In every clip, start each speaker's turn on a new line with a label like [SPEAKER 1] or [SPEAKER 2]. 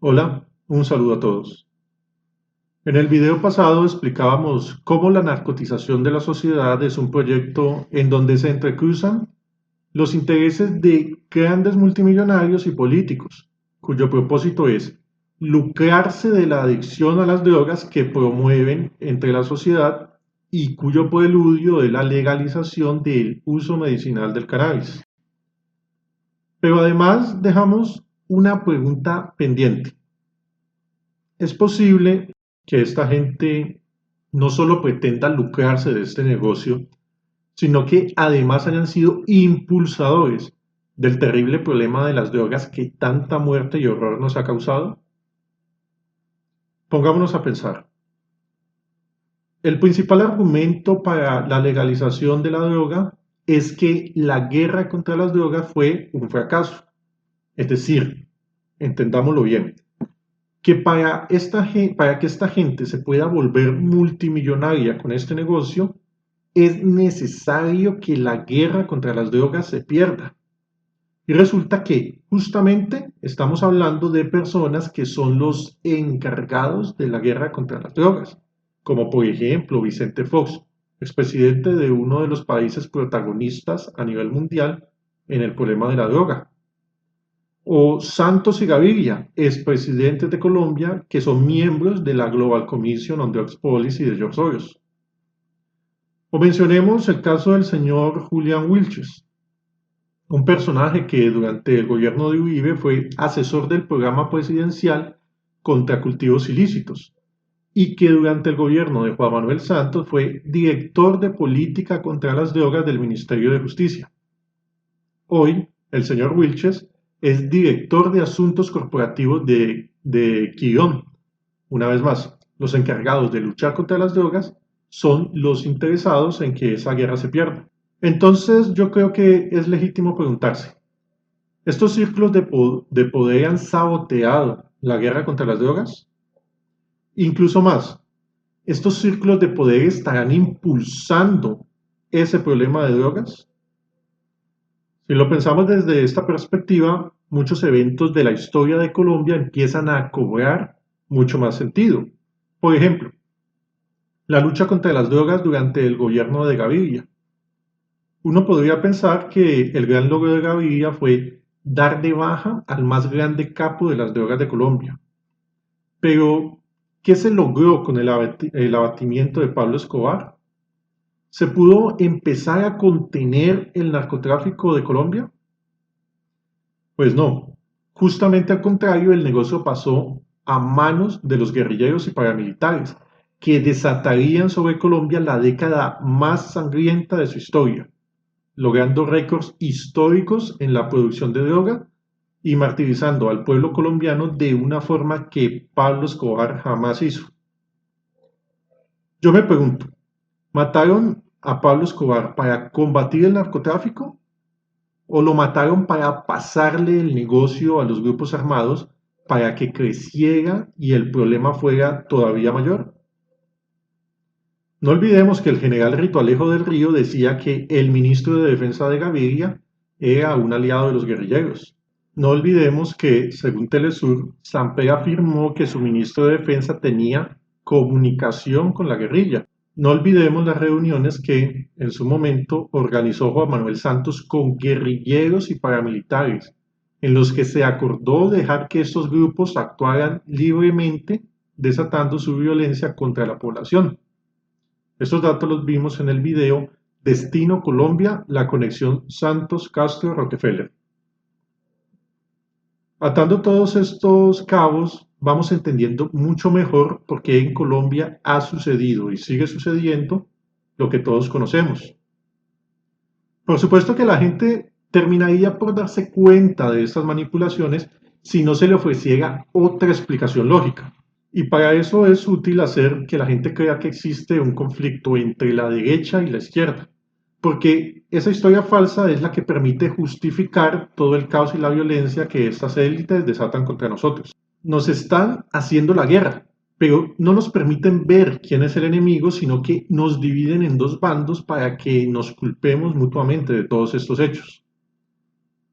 [SPEAKER 1] Hola, un saludo a todos. En el video pasado explicábamos cómo la narcotización de la sociedad es un proyecto en donde se entrecruzan los intereses de grandes multimillonarios y políticos, cuyo propósito es lucrarse de la adicción a las drogas que promueven entre la sociedad y cuyo preludio es la legalización del uso medicinal del cannabis. Pero además dejamos una pregunta pendiente. Es posible que esta gente no solo pretenda lucrarse de este negocio, sino que además hayan sido impulsadores del terrible problema de las drogas que tanta muerte y horror nos ha causado. Pongámonos a pensar. El principal argumento para la legalización de la droga es que la guerra contra las drogas fue un fracaso. Es decir, entendámoslo bien, que para que esta gente se pueda volver multimillonaria con este negocio, es necesario que la guerra contra las drogas se pierda. Y resulta que justamente estamos hablando de personas que son los encargados de la guerra contra las drogas, como por ejemplo Vicente Fox, expresidente de uno de los países protagonistas a nivel mundial en el problema de la droga, o Santos y Gaviria, expresidentes de Colombia que son miembros de la Global Commission on Drugs Policy de George Soros. O mencionemos el caso del señor Julian Wilches, un personaje que durante el gobierno de Uribe fue asesor del programa presidencial contra cultivos ilícitos y que durante el gobierno de Juan Manuel Santos fue director de política contra las drogas del Ministerio de Justicia. Hoy, el señor Wilches es director de asuntos corporativos de Quirón. Una vez más, los encargados de luchar contra las drogas son los interesados en que esa guerra se pierda. Entonces yo creo que es legítimo preguntarse, ¿estos círculos de poder han saboteado la guerra contra las drogas? Incluso más, ¿estos círculos de poder estarán impulsando ese problema de drogas? Si lo pensamos desde esta perspectiva, muchos eventos de la historia de Colombia empiezan a cobrar mucho más sentido. Por ejemplo, la lucha contra las drogas durante el gobierno de Gaviria. Uno podría pensar que el gran logro de Gaviria fue dar de baja al más grande capo de las drogas de Colombia. Pero, ¿qué se logró con el abatimiento de Pablo Escobar? ¿Se pudo empezar a contener el narcotráfico de Colombia? Pues no, justamente al contrario, el negocio pasó a manos de los guerrilleros y paramilitares, que desatarían sobre Colombia la década más sangrienta de su historia, logrando récords históricos en la producción de droga y martirizando al pueblo colombiano de una forma que Pablo Escobar jamás hizo. Yo me pregunto, ¿mataron a Pablo Escobar para combatir el narcotráfico o lo mataron para pasarle el negocio a los grupos armados para que creciera y el problema fuera todavía mayor? No olvidemos que el general Rito Alejo del Río decía que el ministro de Defensa de Gaviria era un aliado de los guerrilleros. No olvidemos que, según Telesur, Samper afirmó que su ministro de Defensa tenía comunicación con la guerrilla. No olvidemos las reuniones que, en su momento, organizó Juan Manuel Santos con guerrilleros y paramilitares, en los que se acordó dejar que estos grupos actuaran libremente, desatando su violencia contra la población. Estos datos los vimos en el video Destino Colombia, la conexión Santos-Castro-Rockefeller. Atando todos estos cabos, vamos entendiendo mucho mejor por qué en Colombia ha sucedido y sigue sucediendo lo que todos conocemos. Por supuesto que la gente terminaría por darse cuenta de estas manipulaciones si no se le ofreciera otra explicación lógica. Y para eso es útil hacer que la gente crea que existe un conflicto entre la derecha y la izquierda, porque esa historia falsa es la que permite justificar todo el caos y la violencia que estas élites desatan contra nosotros. Nos están haciendo la guerra, pero no nos permiten ver quién es el enemigo, sino que nos dividen en dos bandos para que nos culpemos mutuamente de todos estos hechos.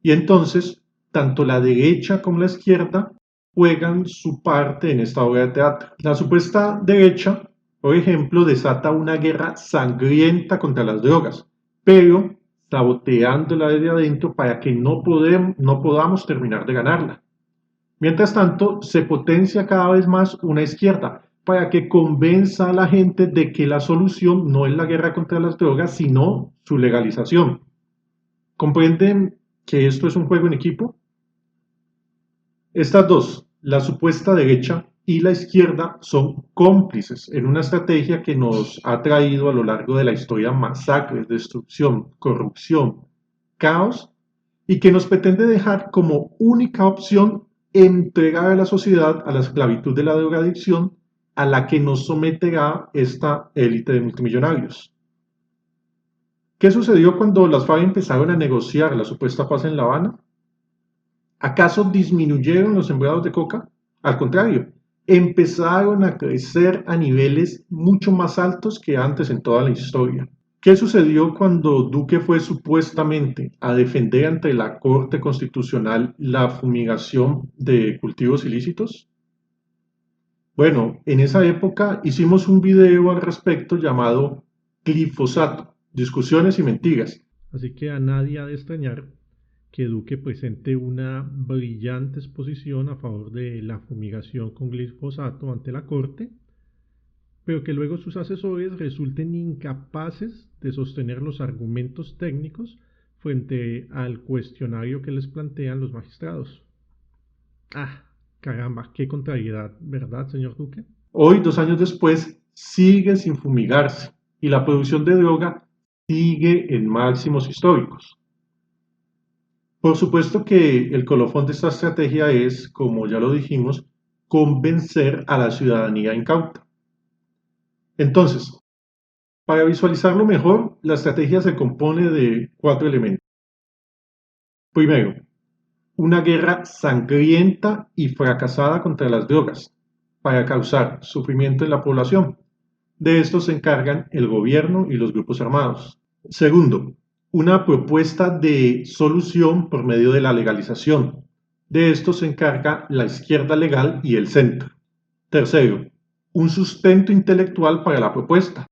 [SPEAKER 1] Y entonces, tanto la derecha como la izquierda juegan su parte en esta obra de teatro. La supuesta derecha, por ejemplo, desata una guerra sangrienta contra las drogas, pero saboteándola desde adentro para que no podamos terminar de ganarla. Mientras tanto, se potencia cada vez más una izquierda para que convenza a la gente de que la solución no es la guerra contra las drogas, sino su legalización. ¿Comprenden que esto es un juego en equipo? Estas dos, la supuesta derecha y la izquierda, son cómplices en una estrategia que nos ha traído a lo largo de la historia masacres, destrucción, corrupción, caos, y que nos pretende dejar como única opción entregar a la sociedad a la esclavitud de la drogadicción a la que nos someterá esta élite de multimillonarios. ¿Qué sucedió cuando las FARC empezaron a negociar la supuesta paz en La Habana? ¿Acaso disminuyeron los sembrados de coca? Al contrario, empezaron a crecer a niveles mucho más altos que antes en toda la historia. ¿Qué sucedió cuando Duque fue supuestamente a defender ante la Corte Constitucional la fumigación de cultivos ilícitos? Bueno, en esa época hicimos un video al respecto llamado Glifosato, discusiones y mentiras.
[SPEAKER 2] Así que a nadie ha de extrañar que Duque presente una brillante exposición a favor de la fumigación con glifosato ante la Corte, pero que luego sus asesores resulten incapaces de sostener los argumentos técnicos frente al cuestionario que les plantean los magistrados. Ah, caramba, qué contrariedad, ¿verdad, señor Duque?
[SPEAKER 1] Hoy, 2 años después, sigue sin fumigarse y la producción de droga sigue en máximos históricos. Por supuesto que el colofón de esta estrategia es, como ya lo dijimos, convencer a la ciudadanía incauta. Entonces, para visualizarlo mejor, la estrategia se compone de 4 elementos. Primero, una guerra sangrienta y fracasada contra las drogas, para causar sufrimiento en la población. De esto se encargan el gobierno y los grupos armados. Segundo, una propuesta de solución por medio de la legalización. De esto se encarga la izquierda legal y el centro. Tercero, un sustento intelectual para la propuesta.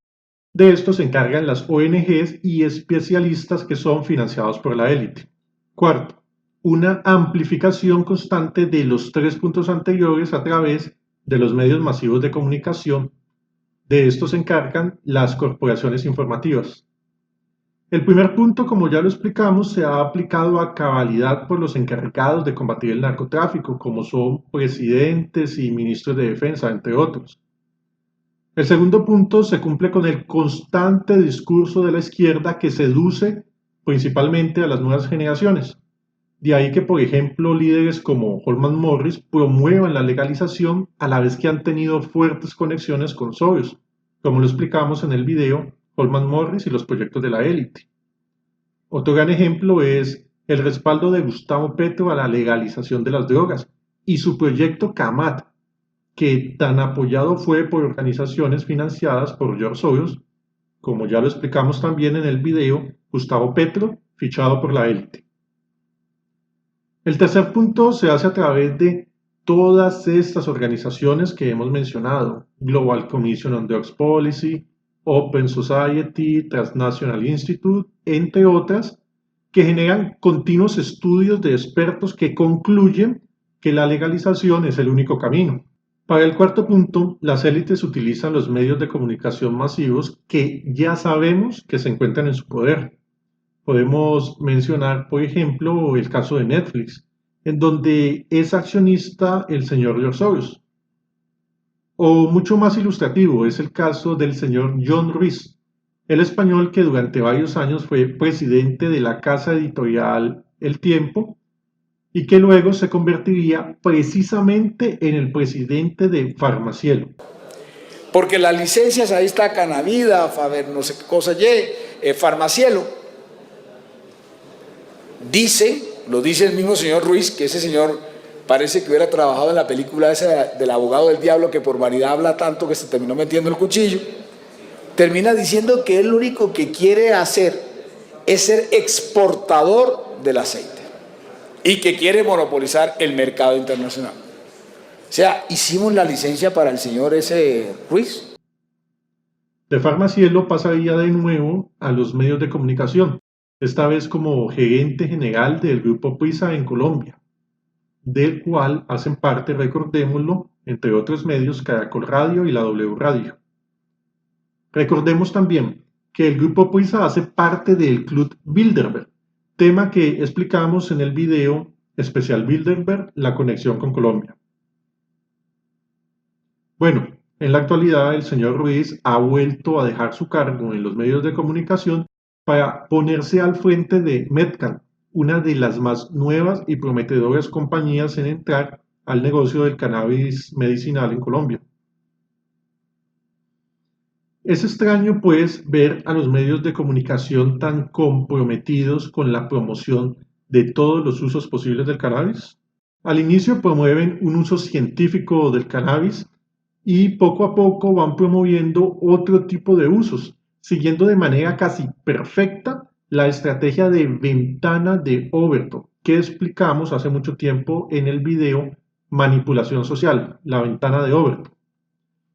[SPEAKER 1] De esto se encargan las ONGs y especialistas que son financiados por la élite. Cuarto, una amplificación constante de los 3 puntos anteriores a través de los medios masivos de comunicación. De esto se encargan las corporaciones informativas. El primer punto, como ya lo explicamos, se ha aplicado a cabalidad por los encargados de combatir el narcotráfico, como son presidentes y ministros de defensa, entre otros. El segundo punto se cumple con el constante discurso de la izquierda que seduce principalmente a las nuevas generaciones. De ahí que, por ejemplo, líderes como Holman Morris promuevan la legalización a la vez que han tenido fuertes conexiones con Soros, como lo explicamos en el video Holman Morris y los proyectos de la élite. Otro gran ejemplo es el respaldo de Gustavo Petro a la legalización de las drogas y su proyecto CAMAT, que tan apoyado fue por organizaciones financiadas por George Soros, como ya lo explicamos también en el video Gustavo Petro, fichado por la élite. El tercer punto se hace a través de todas estas organizaciones que hemos mencionado: Global Commission on Drugs Policy, Open Society, Transnational Institute, entre otras, que generan continuos estudios de expertos que concluyen que la legalización es el único camino. Para el cuarto punto, las élites utilizan los medios de comunicación masivos que ya sabemos que se encuentran en su poder. Podemos mencionar, por ejemplo, el caso de Netflix, en donde es accionista el señor George Soros. O mucho más ilustrativo es el caso del señor John Ruiz, el español que durante varios años fue presidente de la casa editorial El Tiempo y que luego se convertiría precisamente en el presidente de Farmacielo.
[SPEAKER 3] Porque las licencias ahí está Canavida, Faber, no sé qué cosa, Farmacielo. Lo dice el mismo señor Ruiz, que ese señor parece que hubiera trabajado en la película esa del abogado del diablo, que por vanidad habla tanto que se terminó metiendo el cuchillo. Termina diciendo que él lo único que quiere hacer es ser exportador del aceite y que quiere monopolizar el mercado internacional. O sea, hicimos la licencia para el señor ese Ruiz.
[SPEAKER 1] De Farmacielo pasaría de nuevo a los medios de comunicación, esta vez como gerente general del Grupo Prisa en Colombia, del cual hacen parte, recordémoslo, entre otros medios, Caracol Radio y la W Radio. Recordemos también que el Grupo Prisa hace parte del Club Bilderberg, tema que explicamos en el video especial Bilderberg, la conexión con Colombia. Bueno, en la actualidad el señor Ruiz ha vuelto a dejar su cargo en los medios de comunicación para ponerse al frente de Medcan, una de las más nuevas y prometedoras compañías en entrar al negocio del cannabis medicinal en Colombia. Es extraño, pues, ver a los medios de comunicación tan comprometidos con la promoción de todos los usos posibles del cannabis. Al inicio promueven un uso científico del cannabis y poco a poco van promoviendo otro tipo de usos, siguiendo de manera casi perfecta la estrategia de ventana de Overton que explicamos hace mucho tiempo en el video Manipulación Social, la ventana de Overton.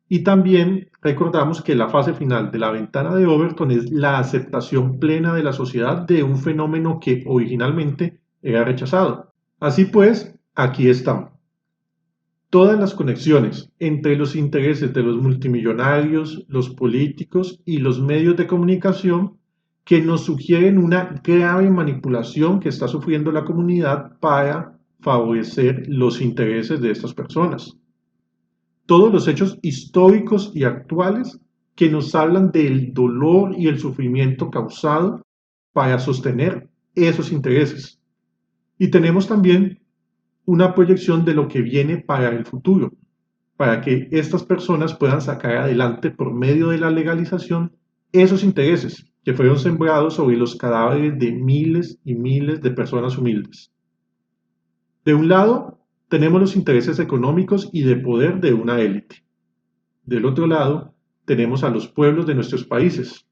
[SPEAKER 1] Y también recordamos que la fase final de la ventana de Overton es la aceptación plena de la sociedad de un fenómeno que originalmente era rechazado. Así pues, aquí estamos. Todas las conexiones entre los intereses de los multimillonarios, los políticos y los medios de comunicación que nos sugieren una grave manipulación que está sufriendo la comunidad para favorecer los intereses de estas personas. Todos los hechos históricos y actuales que nos hablan del dolor y el sufrimiento causado para sostener esos intereses. Y tenemos también una proyección de lo que viene para el futuro, para que estas personas puedan sacar adelante por medio de la legalización esos intereses que fueron sembrados sobre los cadáveres de miles y miles de personas humildes. De un lado, tenemos los intereses económicos y de poder de una élite. Del otro lado, tenemos a los pueblos de nuestros países.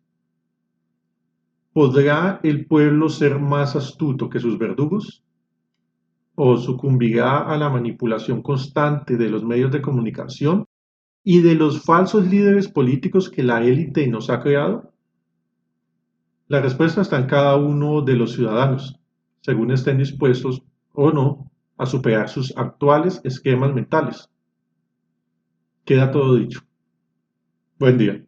[SPEAKER 1] ¿Podrá el pueblo ser más astuto que sus verdugos? ¿O sucumbirá a la manipulación constante de los medios de comunicación y de los falsos líderes políticos que la élite nos ha creado? La respuesta está en cada uno de los ciudadanos, según estén dispuestos o no a superar sus actuales esquemas mentales. Queda todo dicho. Buen día.